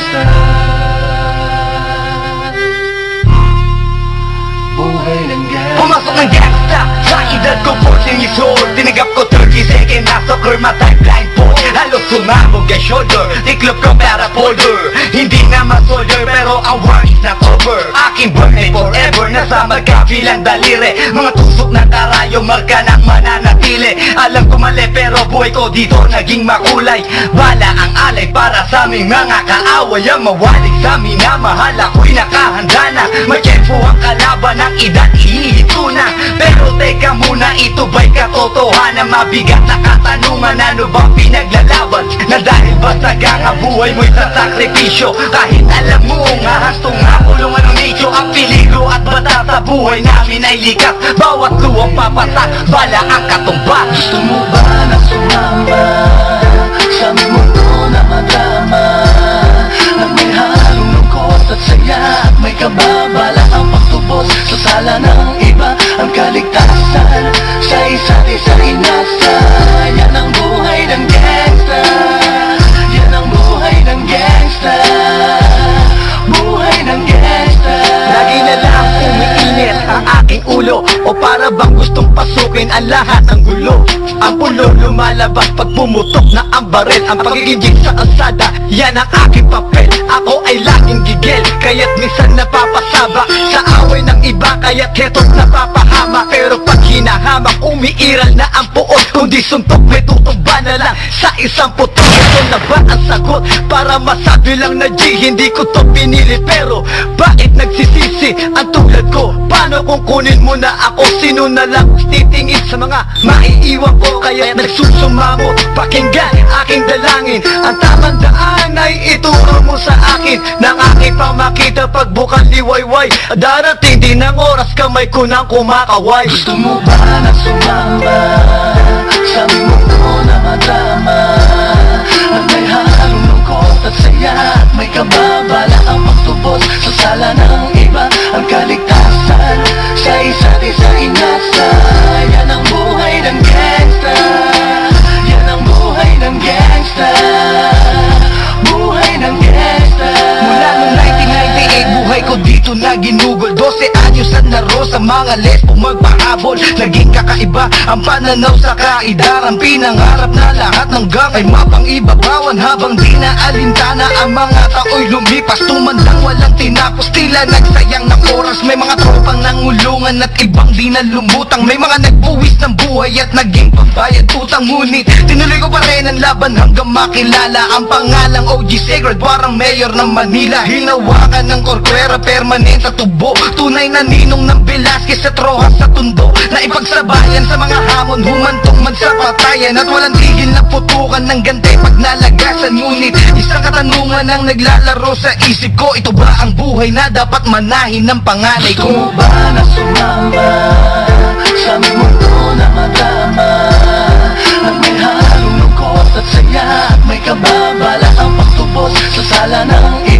gangsta. Buhay ng gangsta. Pumasok ng gangsta sa edad ko 14 years old. Tinagap ko 30 second na soccer, matay blindfold. Halos sumabog ang shoulder, tiklop ko para folder. Hindi na ma-solder pero ang war is not over. Aking birthday forever, nasa magkabilang daliri. Mga tusok ng karayo, marka ng mananatili. Alam ko mali pero buhay ko dito naging makulay. Bala ang alay para sa aming mga kaaway. Ang mawalig sa minamahal, ako'y nakahanda na. May tempo ang kalaban ng edad, iihito na. Pero teka muna, ito ba'y katotohanan? Mabigat na katanungan, ano bang pinaglalaban? Na dahil basta ang buhay mo'y sa sakripisyo. Kahit alam mo nga hastong kulungan ng medyo. Ang peligro at bata sa buhay namin ay likas. Bawat luwang papatak, bala ang katumba. Gusto mo ba na sumama sa aming mundo na madrama? Na may halong lungkot at saya at may kababala ang pagtubos sa sala ng iba. Ang kaligtasan sa isa't isa inasa. Yan ang buhay ng gangsta. Yan ang buhay ng gangsta. Buhay ng gangsta. Lagi na lang umiinit ang aking ulo, o para bang gustong pasukin ang lahat ng gulo. Ang pulo lumalabas pag pumutok na ang baril. Ang pagiging sa kalsada, yan ang aking papel. Ako ay laging gigil, kaya't minsan napapasaba sa away ng iba, kaya't heto't napapahama. Pero pag hinahamak, umiiral na ang puot. Kundi suntok, may tutuba na lang sa isang putok. Ito na ba ang sagot para masabi lang na G? Hindi ko to pinili pero bakit nagsisisi ang tulad ko? Paano kung kunin mo na ako? Sino na lang titingin sa mga maiiwan ko? Kaya nagsusumamo, pakinggan aking dalangin. Ang tamang daan ay ituro mo sa akin. Nang aking pamakita pagbukang liwayway. Darating din ang oras, kamay ko nang kumakaway. Gusto mo ba na sumama sa aming mundo na madrama? Na may halong lungkot at saya at may kababala ang pagtubos sa sala ng iba. Ang kaligtasan sa isa't isa inasa. Yan ang buhay ng gangsta. Yan ang buhay ng gangsta. Buhay ng gangsta. Mula noong 1998, buhay ko dito na ginugol. 12 anyos at naro sa mga lesbo magpahabol. Naging kakaiba ang pananaw sa kaidaran. Pinangarap na lahat ng gang ay mapang-ibabawan. Habang di na alintana ang mga tao'y lumipas. Tumandang walang tinapos, tila nagsayang ng oras. May mga tropang nangulungan at ibang di na lumutang. May mga nagbuwis ng buhay at naging pambayad utang. Ngunit tinuloy ko pa rin ang laban hanggang makilala ang pangalang OG Sacred, warang mayor ng Manila. Hinawakan ng korkwera, permanent at tubo. Tunay na ninong ng Velasquez at Rojas sa tundo. Na ipagsabayan sa mga hamon, humantong man sa patayan. At walang tigil na putukan ng gante pag nalagasan. Ngunit isang katanungan ang naglalaro sa isip ko. Ito ba ang buhay na dapat manahin ng panganay ko? Gusto mo ba na sumama sa aming mundo na madrama? Na may halong lungkot at saya at may kababala ang pagtubos sa sala ng iba.